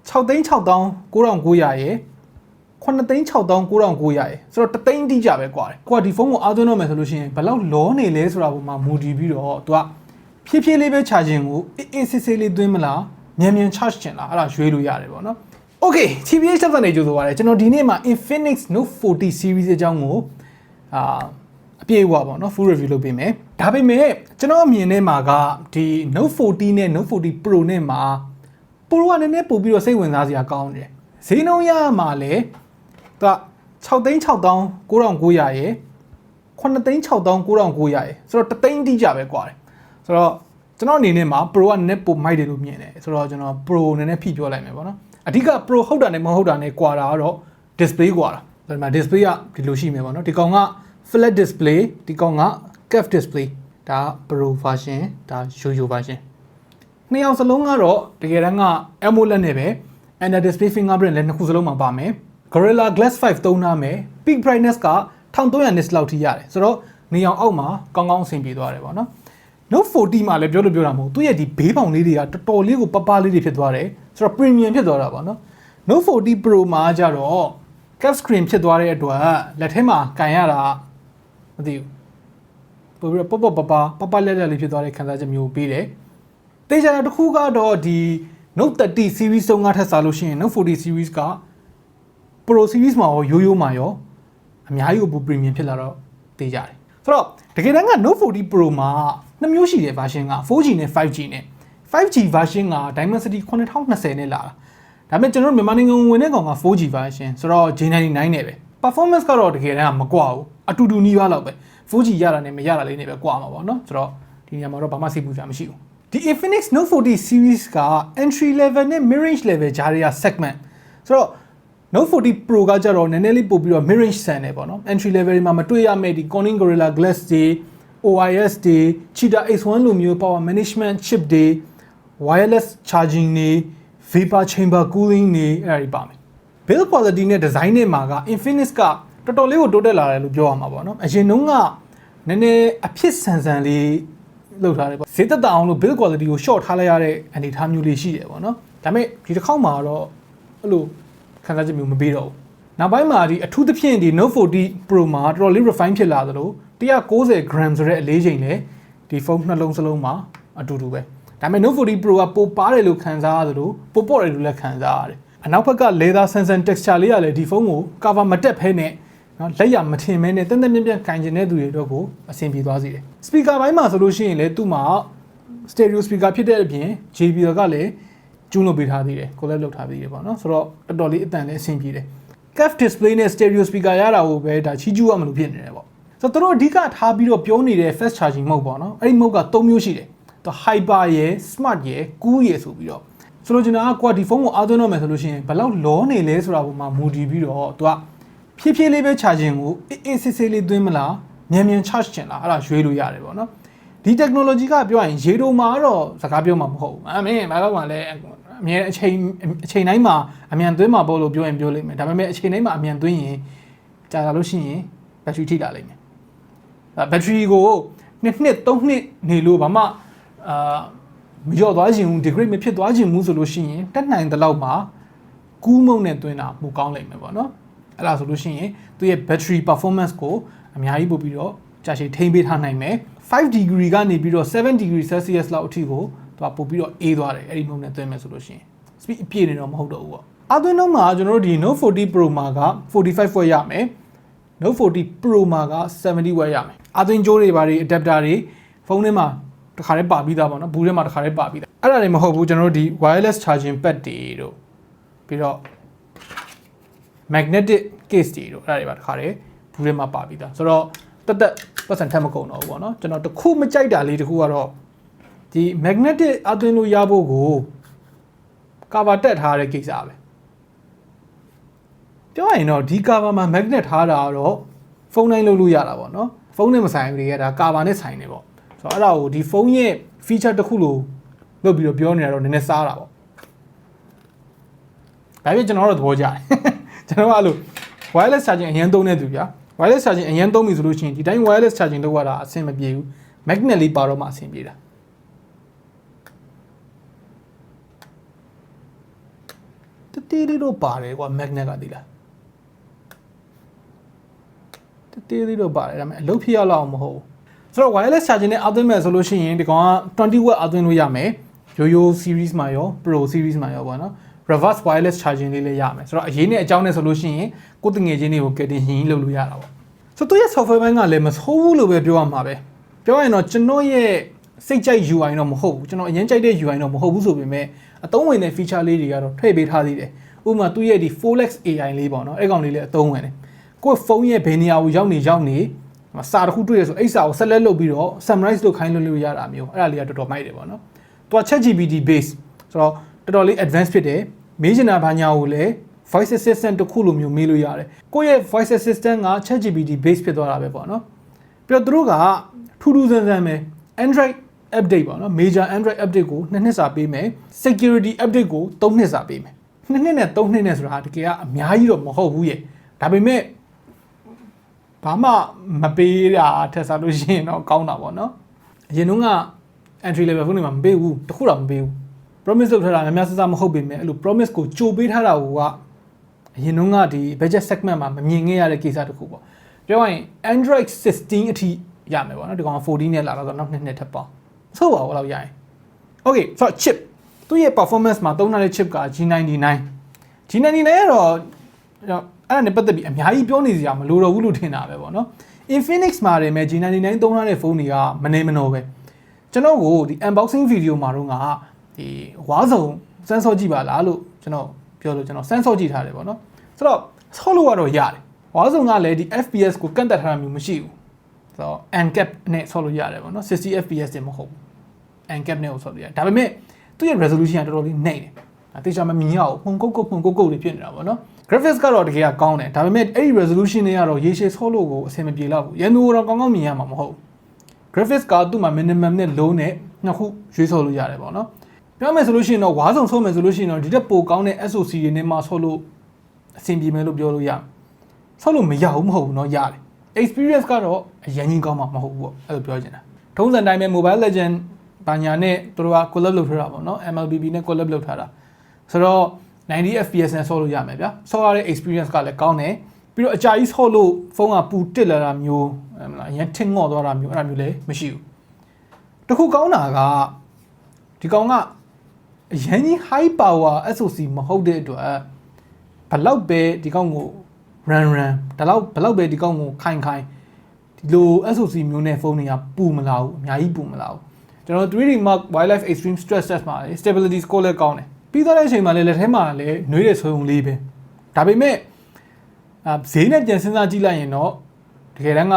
6,6,9,900ရဲ့9,6,9,900ရဲ့ဆိုတော့တသိန်းတိကျပဲကွာကိုကဒီဖုန်းကိုအားသွင်းတော့မယ်ဆိုလို့ရှိရင်ဘယ်လောက်လောနေလဲဆိုတာပုံမှာမူတည်ပြီးတော့သူကဖြည်းဖြည်းလေးပဲ charging ကိုအေးဆေးဆေးလေးသွင်းမလားမြန် charge ချင်လားအဲ့ဒါရွေးလို့ရတယ်ပေါ့နော် Okay TBH Labs နဲ့ကြိုဆိုပါရစေကျွန်တော်ဒီနေ့မှာ Infinix Note 40 series အကြောင်းကိုအပြည့်အဝပေါ့နော် full review လုပ်ပေးမယ်ဒါပေမဲ့ကျွန်တော်အမြင်နဲ့မှာကဒီ Note 40နဲ့ Note 40 Pro နဲ့မှာ Pro ကနည်းနည်းပို့ပြီးတော့စိတ်ဝင်စားစရာကောင်းတယ်ဈေးနှုန်းရမှာလဲသူက6,6,9,900ရဲ့9,6,9,900ရဲ့ဆိုတော့တသိန်းတိကျပဲကွာတယ်ဆိုတော့ကျွန်တော်အနေနဲ့မှာ Pro ကနည်းနည်းပိုမိုက်တယ်လို့မြင်တယ်ဆိုတော့ကျွန်တော် Pro နည်းနည်းဖိပြောလိုက်မယ်ပေါ့နော်အဓိက Pro ဟုတ်တာနဲ့မဟုတ်တာနဲ့ကွာတာကတော့ display ကွာတာဒါပေမဲ့ display ကဒီလိုရှိမယ်ပေါ့နော်ဒီကောင်က flat display ဒီကောင်က curved display ဒါ Pro version ဒါ Yo-Yo version နှစ်ယောက်စလုံးကတော့တကယ်တမ်းက AMOLED နဲ့ပဲ Under display fingerprint လည်းနှစ်ခုစလုံးမှာပါမယ် Gorilla Glass 5 သုံးထားမယ် peak brightness က1300 nits လောက်ထိရတယ်ဆိုတော့နေအောင်အောက်မှာကောင်းကောင်းအဆင်ပြေသွားတယ်ပေါ့နော် Note 40မှာလည်းပြောလို့ပြောတာမဟုတ်သူ့ရဲ့ဒီဘေးပေါင်လေးတွေကတော်တော်လေးကိုပပလေးတွေဖြစ်သွားတယ်ဆိုတော့ premium ဖြစ်သွားတာပေါ့နော် Note 40 Pro မှာကျတော့ curved screen ဖြစ်သွားတဲ့အတွက်လက်ထဲမှာကန်ရတာမသိဘူးပို့ပြီးတော့ပပလက်လေးဖြစ်သွားတဲ့ခံစားချက်မျိုးပေးတယ်တေချာတစ်ခုကတော့ဒီ Note 30 series သုံးကထက်စားလို့ရှိရင် Note 40 series က Pro series မှာရောရိုးရိုးမှာရောအများကြီးကို premium ဖြစ်လာတော့တေးကြတယ်ဆိုတော့တကယ်တမ်းက Note 40 Pro မှာနှစ်မျိုးရှိတယ် version က 4G နဲ့ 5G နဲ့ 5G version က Dimensity 9020နဲ့လာတာဒါပေမဲ့ကျွန်တော်မြန်မာနိုင်ငံဝင်တဲ့ကောင်က 4G version ဆိုတော့ J99 နဲ့ပဲ performance ကတော့တကယ်တမ်းမကွာဘူးအတူတူနီးပါးလောက်ပဲ 4G ရတာနဲ့မရတာလေးနဲ့ပဲကွာမှာပေါ့နော်ဆိုတော့ဒီနေရာမှာတော့ဘာမှစိတ်ပူစရာမရှိဘူးဒီ Infinix Note 40 series က entry level နဲ့ mid range level ဂျားတွေက segment ဆိုတော့ Note 40 Pro ကကြတော့နည်းနည်းလေးပို့ပြီးတော့ mid range ဆန်တယ်ပေါ့နော် entry level တွေမှာမတွေ့ရမယ့်ဒီ Corning Gorilla Glass တွေ OIS တွေ Cheetah X1 လိုမျိုး power management chip တွေ wireless charging တွေ vapor chamber cooling တွေအဲ့ဒါတွေပါမယ် build quality နဲ့ design နဲ့မှာက Infinix ကတော်တော်လေးကိုတိုးတက်လာတယ်လို့ပြောရမှာပေါ့နော်အရင်တုန်းကနည်းနည်းအဖြစ်ဆန်ဆန်လေးလုပ်ထားတယ်ပေါ့ဈေးသက်သာအောင်လို့ build quality ကို short ထားလိုက်ရတဲ့အနေအထားမျိုးလေးရှိတယ်ပေါ့နော်ဒါပေမဲ့ဒီတစ်ခေါက်မှာတော့အဲ့လိုခံစားချက်မျိုးမပေးတော့ဘူးနောက်ပိုင်းမှာဒီအထူးသဖြင့်ဒီ Note 40 Pro မှာတော်တော်လေး refine ဖြစ်လာသလို190 gram ဆိုတဲ့အလေးချိန်နဲ့ဒီဖုန်းနှလုံးစလုံးမှာအတူတူပဲဒါပေမဲ့ Note 40 Pro ကပိုပါတယ်လို့ခံစားရသလိုပိုပေါ့တယ်လို့လည်းခံစားရတယ်အနောက်ဘက်က leather sensor texture လေးကလည်းဒီဖုန်းကို cover မတက်ဖဲနဲ့နော်လက်ရမထင်မဲနဲ့တန်တန်ပြန့်ပြန့်ကင်ကျင်တဲ့သူတွေတော့ကိုအဆင်ပြေသွားစေတယ် speaker ဘိုင်းမှာဆိုလို့ရှိရင်လည်းသူ့မှာ stereo speaker ဖြစ်တဲ့အပြင် JBL ကလည်းကျူးလုပ်ပေးထားသေးတယ် collab လုပ်ထားသေးတယ်ပေါ့နော်ဆိုတော့တော်တော်လေးအတန်လည်းအဆင်ပြေတယ် curved display နဲ့ stereo speaker ရတာကိုပဲဒါချီးကျူးရမလို့ဖြစ်နေတယ်ပေါ့ဆိုတော့တို့အဓိကထားပြီးတော့ပြောနေတဲ့ fast charging mode ပေါ့နော်အဲ့ဒီ mode က3မျိုးရှိတယ်သူ hyper ရယ် smart ရယ် cool ရယ်ဆိုပြီးတော့ဆိုတော့ကျွန်တော်ကဒီဖုန်းကိုအားသွင်းတော့မယ်ဆိုလို့ရှိရင်ဘယ်လောက်လောနေလဲဆိုတာပုံမှာမူတည်ပြီးတော့သူကဖြည်းဖြည်းလေးပဲ charging ကိုအေးဆေးဆေးလေးသွင်းမလားမြန် charge ချင်လားအဲ့ဒါရွေးလို့ရတယ်ပေါ့နော်ဒီ technology ကပြောရင်ရေတိုမှာတော့စကားပြောမှာမဟုတ်ဘူးအမင်းဘာလို့မှလဲအမြဲအချိန်တိုင်းမှာအမြန်သွင်းမှာပေါ့လို့ပြောရင်ပြောလိမ့်မယ်ဒါပေမဲ့အချိန်တိုင်းမှာအမြန်သွင်းရင်ကြာလာလို့ရှိရင် battery ထိလာလိမ့်မယ်battery ကို2 3နှစ်နေလို့ဘာမှမလျော့သွားခြင်းဘူး degrade မဖြစ်သွားခြင်းဘူးဆိုလို့ရှိရင်တက်နိုင်တဲ့လောက်မှာကူးမုံနဲ့သွင်းတာပိုကောင်းလိမ့်မယ်ပေါ့နော်အဲ့ဒါဆိုလို့ရှိရင်သူရဲ့ battery performance ကိုအများကြီးပို့ပြီးတော့ကြာရှည်ထိန်းပေးထားနိုင်မယ်5 degree ကနေပြီးတော့7 degree Celsius လောက်အထိကိုသူကပို့ပြီးတော့အေးသွားတယ်အဲ့ဒီမုံနဲ့သွင်းမယ်ဆိုလို့ရှိရင် speed အပြည့်နေတော့မဟုတ်တော့ဘူးပေါ့အသွင်းတော့မှာကျွန်တော်တို့ဒီ Note 40 Pro မှာက45 watt ရမယ် Note 40 Pro မှာက70 watt ရမယ်အသွင်းကြိုးတွေပါတယ် adapter တွေဖုန်းထဲမှာတခါတည်းပါပြီးသားပေါ့နော်ဘူးထဲမှာတခါတည်းပါပြီးသားအဲ့ဒါတွေမဟုတ်ဘူးကျွန်တော်တို့ဒီ wireless charging pad တွေတို့ပြီးတော့ magnetic case တွေတို့အဲ့ဒါတွေပါတခါတည်းဘူးထဲမှာပါပြီးသားဆိုတော့တက်ပတ်စံထက်မကုန်တော့ဘူးပေါ့နော်ကျွန်တော်တခုမကြိုက်တာလေးတခုကတော့ဒီ magnetic အသွင်းလို့ရဖို့ကို cover တက်ထားတဲ့ကိစ္စပဲပြောရရင်တော့ဒီ cover မှာ magnet ထားတာတော့ဖုန်းတိုင်းလုပ်လို့ရတာပေါ့နော်ဖုန်းနဲ့မဆိုင်ဘူးလေကဒါ cover နဲ့ဆိုင်နေပေါ့ဆိုတော့အဲ့ဒါကိုဒီဖုန်းရဲ့ feature တစ်ခုလို့လုပ်ပြီးတော့ပြောနေတာတော့နည်းနည်းစားတာပေါ့ဒါပေမဲ့ကျွန်တော်တို့သဘောကျတယ်ကျွန်တော်ကအဲ့လို wireless charging အရင်သုံးနေသူဗျာ wireless charging အရင်သုံးပြီဆိုလို့ရှိရင်ဒီတိုင်း wireless charging လုပ်ရတာအဆင်မပြေဘူး magnet လေးပါတော့မှအဆင်ပြေတာ တေးလေးတော့ပါတယ်ကွာ magnet ကဒီလားတေးလေးတော့ပါတယ်ဒါပေမဲ့အလုပ်ဖြစ်ရလောက်မဟုတ်ဘူးဆိုတော့ wireless charging နဲ့အသွင်းမဲ့ဆိုလို့ရှိရင်ဒီကောင်က20 watt အသွင်းလို့ရမယ်ရိုးရိုး series မှာရော pro series မှာရောပေါ့နော် reverse wireless charging လေးလည်းရမယ်ဆိုတော့အရေးနဲ့အကြောင်းနဲ့ဆိုလို့ရှိရင်ကိုယ်တငယ်ချင်းတွေကိုကယ်တင်ရင်လုပ်လို့ရတာပေါ့ဆိုတော့သူရဲ့ software ဘိုင်းကလည်းမဆိုးဘူးလို့ပဲပြောရမှာပဲပြောရရင်တော့ကျွန်တော်ရဲ့စိတ်ကြိုက် UI တော့မဟုတ်ဘူးကျွန်တော်အရင်ကြိုက်တဲ့ UI တော့မဟုတ်ဘူးဆိုပေမဲ့အသုံးဝင်တဲ့ feature လေးတွေကတော့ထည့်ပေးထားသေးတယ်ဥပမာသူရဲ့ဒီ 4x AI လေးပေါ့နော်အဲ့ကောင်လေးလည်းအသုံးဝင်တယ်ကိုယ့်ဖုန်းရဲ့ဘယ်နေရာကိုရောက်နေစာတစ်ခုတွေ့ရဆိုအဲ့စာကိုဆက်လက်လုပ်ပြီးတော့ summarize လုပ်ခိုင်းလို့ရတာမျိုးအဲ့ဒါလေးကတော်တော်မိုက်တယ်ပေါ့နော်သူက ChatGPT base ဆိုတော့တော်တော်လေး advanced ဖြစ်တယ်မေးချင်တာဘာညာကိုလည်း voice assistant တစ်ခုလိုမျိုးမေးလို့ရတယ်ကိုယ့်ရဲ့ voice assistant က ChatGPT base ဖြစ်သွားတာပဲပေါ့နော်ပြီးတော့သူတို့ကထူးထူးဆန်းဆန်းပဲ Android update ပေါ့နော် major Android update ကို2နှစ်စာပေးမယ် security update ကို3နှစ်စာပေးမယ်2နှစ်နဲ့3နှစ်နဲ့ဆိုတာတကယ်ကအများကြီးတော့မဟုတ်ဘူးရဲ့ဒါပေမဲ့ဘာမှမပေးတာထက်စားလို့ရှိရင်တော့ကောင်းတာပေါ့နော်အရင်တုန်းက entry level ဖုန်းတွေမှာမပေးဘူးတခုတော့မပေးဘူး promise လုပ်ထားတာများများဆဆမဟုတ်ပေမဲ့အဲ့လို promise ကိုကြိုပေးထားတာကအရင်တုန်းကဒီ budget segment မှာမမြင်ခဲ့ရတဲ့ကိစ္စတစ်ခုပေါ့ပြောရရင် Android 16 အထိရမယ်ပေါ့နော်ဒီကောင်14နဲ့လာတော့နောက်2နှစ်ထပ်ပေါင်းဆိုပါဘောလောက်ရရင် okay so chip သူ့ရဲ့ performance မှာသုံးထားတဲ့ chip က G99 ကတော့အဲ့ဒါနဲ့ပတ်သက်ပြီးအများကြီးပြောနေစရာမလိုတော့ဘူးလို့ထင်တာပဲပေါ့နော် Infinix မှာတယ်မဲ့ G99 သုံးထားတဲ့ဖုန်းတွေကမနေမနော်ပဲကျွန်တော်ကိုဒီ unboxing video မှာတော့ငါဒီဝါစုံစမ်းစောကြည့်ပါလားလို့ကျွန်တော်ပြောလို့ကျွန်တော်စမ်းစောကြည့်ထားတယ်ပေါ့နော်ဆိုတော့ဆော့လို့ကတော့ရတယ်ဝါစုံကလည်းဒီ FPS ကိုကန့်သက်ထားတာမျိုးမရှိဘူးဆိုတော့ uncap နဲ့ဆော့လို့ရတယ်ပေါ့နော်60 FPS တင်မဟုတ်ဘူး uncap နဲ့ဆော့လို့ရတယ်ဒါပေမဲ့သူ့ရဲ့ resolution ကတော်တော်လေးနှိမ့်တယ်တေချာမမြင်ရဘူးပုံကုတ်တွေဖြစ်နေတာပေါ့နော် graphics ကတော့တကယ်ကကောင်းတယ်ဒါပေမဲ့အဲ့ဒီ resolution တွေကတော့ရေရှည်ဆော့လို့ကိုအဆင်မပြေတော့ဘူးရန်သူတော့ကောင်းကောင်းမြင်ရမှာမဟုတ်ဘူး graphics ကသူ့မှာ minimum နဲ့ low နဲ့နှစ်ခုရွေးဆော့လို့ရတယ်ပေါ့နော်ပြောမယ်ဆိုလို့ရှိရင်တော့ဝါစုံဆော့မယ်ဆိုလို့ရှိရင်တော့ဒီတက်ပိုကောင်းတဲ့ SoC တွေနဲ့မှဆော့လို့အဆင်ပြေမယ်လို့ပြောလို့ရဆော့လို့မရဘူးမဟုတ်ဘူးเนาะရတယ် experience ကတော့အရင်ကြီးကောင်းမှာမဟုတ်ဘူးပေါ့အဲ့လိုပြောချင်တာထုံးစံတိုင်းပဲ Mobile Legend ဘာညာနဲ့သူတို့က collab လုပ်ထားတာပေါ့เนาะ MLBB နဲ့ collab လုပ်ထားတာဆိုတော့90 FPS နဲ့ဆော့လို့ရမယ်ဗျာဆော့ရတဲ့ experience ကလည်းကောင်းတယ်ပြီးတော့အကြာကြီးဆော့လို့ဖုန်းကပူတစ်လာတာမျိုးမလားအရင်ထင်ငေါ့သွားတာမျိုးအဲ့ဒါမျိုးလည်းမရှိဘူးတခုကောင်းတာကဒီကောင်ကအရင်ကြီး high power SoC မဟုတ်တဲ့အတွက်ဘလောက်ပဲဒီကောင်ကို run ဒါလောက်ဘလောက်ပဲဒီကောင်ကိုခိုင်ဒီလို SoC မျိုးနဲ့ဖုန်းတွေကပူမလာဘူးအများကြီးပူမလာဘူးကျွန်တော် 3D Mark Wildlife Extreme Stress Test မှာ stability score လည်းကောင်းတယ်ပြီးသွားတဲ့အချိန်မှာလည်းလက်ထဲမှာလည်းနှွေးတဲ့ဆွဲုံလေးပဲဒါပေမဲ့ဈေးနဲ့ပြန်စဉ်းစားကြည့်လိုက်ရင်တော့တကယ်တမ်းက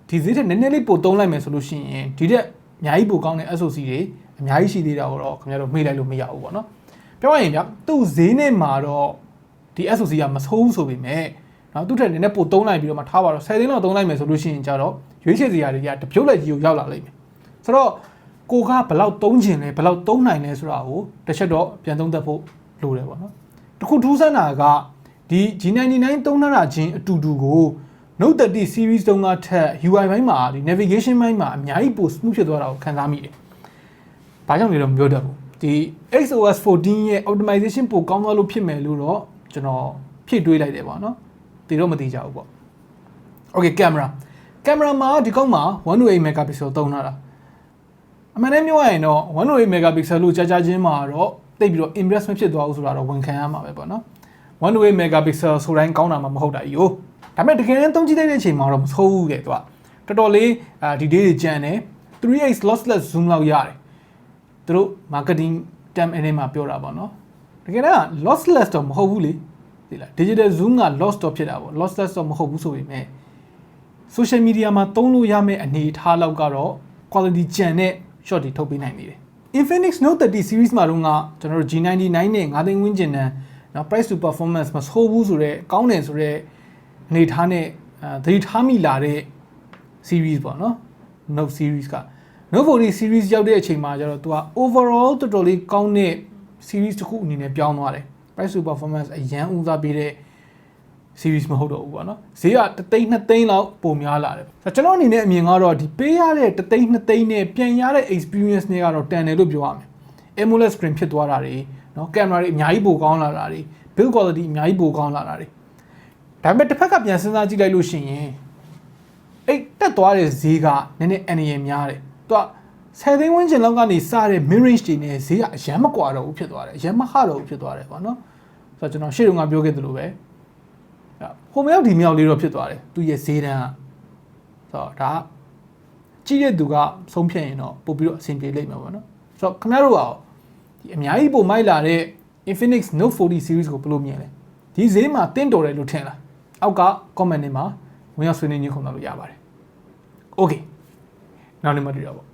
ဒီဈေးထက်နည်းနည်းလေးပိုသုံးလိုက်မယ်ဆိုလို့ရှိရင်ဒီတက်အများကြီးပိုကောင်းတဲ့ SoC တွေအများကြီးရှိသေးတာတော့ခင်ဗျားတို့မေ့လိုက်လို့မရဘူးပေါ့နော်ပြောရရင်ဗျသူ့ဈေးနဲ့မှာတော့ဒီ SoC ကမဆိုးဘူးဆိုပေမဲ့နော်သူ့ထက်နည်းနည်းပိုသုံးလိုက်ပြီးတော့မှထားပါတော့10သိန်းလောက်သုံးလိုက်မယ်ဆိုလို့ရှိရင်ကြတော့ရွေးချယ်စရာတွေကတပြုတ်လက်ကြီးကိုရောက်လာလိမ့်မယ်ဆိုတော့ကိုကဘလောက်သုံးခြင်းလဲဘလောက်သုံးနိုင်လဲဆိုတာကိုတစ်ချက်တော့ပြန်သုံးသပ်ဖို့လိုတယ်ပေါ့နော်တခုထူးဆန်းတာကဒီ G99 သုံးထားတာချင်းအတူတူကို Note 30 series တုန်းကထက် UI ဘိုင်းမှာဒီ navigation ဘိုင်းမှာအများကြီးပို smooth ဖြစ်သွားတာကိုခံစားမိတယ်။ဘာကြောင့်လဲတော့မပြောတတ်ဘူး။ဒီ XOS 14ရဲ့ optimization ပိုကောင်းသွားလို့ဖြစ်မယ်လို့တော့ကျွန်တော်ဖြည့်တွေးလိုက်တယ်ပေါ့နော်။သိတော့မသိကြဘူးပေါ့။ Okay camera မှာဒီကောင်မှာ108 megapixel သုံးထားတာ။အမှန်တမ်းပြောရရင်တော့108 megapixel လို့ကြာချင်းမှာတော့တိတ်ပြီးတော့ impress မဖြစ်သွားဘူးဆိုတာတော့ဝန်ခံရမှာပဲပေါ့နော်။108 megapixel ဆိုတိုင်းကောင်းတာမှမဟုတ်တာကြီး။ဒါပေမဲ့တကယ်တမ်းသုံးကြည့်တဲ့အချိန်မှာတော့မဆိုးဘူးကဲသူကတော်တော်လေးဒီ day တွေကြံတယ် 3x lossless zoom လောက်ရတယ်သူတို့ marketing term အနေမှာပြောတာပေါ့နော်တကယ်တမ်း lossless တော့မဟုတ်ဘူးလေသိလား digital zoom က loss တော့ဖြစ်တာပေါ့ lossless တော့မဟုတ်ဘူးဆိုပေမဲ့ social media မှာသုံးလို့ရမယ့်အနေအထားလောက်ကတော့ quality ကျန်တဲ့ shot တွေထုတ်ပေးနိုင်နေတယ် Infinix Note 30 series မှာတော့ကျွန်တော်တို့ G99 နဲ့9သိန်းဝန်းကျင်တန်းနော် price to performance မဆိုးဘူးဆိုတော့ကောင်းတယ်ဆိုတော့အနေထားနဲ့သတိထားမိလာတဲ့ series ပေါ့နော် Note series က Note 40 series ရောက်တဲ့အချိန်မှာကျတော့သူက overall တော်တော်လေးကောင်းတဲ့ series တစ်ခုအနေနဲ့ပြောင်းသွားတယ် price to performance အရန်ဦးစားပေးတဲ့ series မဟုတ်တော့ဘူးပေါ့နော်ဈေးက3သိန်း2သိန်းလောက်ပိုများလာတယ်ဆိုတော့ကျွန်တော်အနေနဲ့အမြင်ကတော့ဒီပေးရတဲ့3သိန်း2သိန်းနဲ့ပြန်ရတဲ့ experience တွေကတော့တန်တယ်လို့ပြောရမယ် AMOLED screen ဖြစ်သွားတာတွေနော် camera တွေအများကြီးပိုကောင်းလာတာတွေ build quality အများကြီးပိုကောင်းလာတာတွေဒါပေမဲ့တစ်ဖက်ကပြန်စဉ်းစားကြည့်လိုက်လို့ရှိရင်အဲ့တက်သွားတဲ့ဈေးကနည်းနည်းအန်ရများတယ်သူက10သိန်းဝန်းကျင်လောက်ကနေစတဲ့ mid range တွေနဲ့ဈေးကအရန်မကွာတော့ဘူးဖြစ်သွားတယ်အရန်မဟတော့ဘူးဖြစ်သွားတယ်ပေါ့နော်ဆိုတော့ကျွန်တော်ရှေ့တုန်းကပြောခဲ့သလိုပဲဟိုမြောက်ဒီမြောက်လေးတော့ဖြစ်သွားတယ်သူရဲ့ဈေးတန်းကဆိုတော့ဒါကြည့်တဲ့သူကဆုံးဖြတ်ရင်တော့ပို့ပြီးတော့အဆင်ပြေလိမ့်မယ်ပေါ့နော်ဆိုတော့ခင်ဗျားတို့ကဒီအများကြီးပိုမိုက်လာတဲ့ Infinix Note 40 series ကိုဘယ်လိုမြင်လဲဒီဈေးမှာတင်းတော်တယ်လို့ထင်လားအောက်က comment တွေမှာဝင်ရောက်ဆွေးနွေးညှိနှိုင်းလို့ရပါတယ် Okay နောက်နေ့မှတွေ့တော့ပေါ့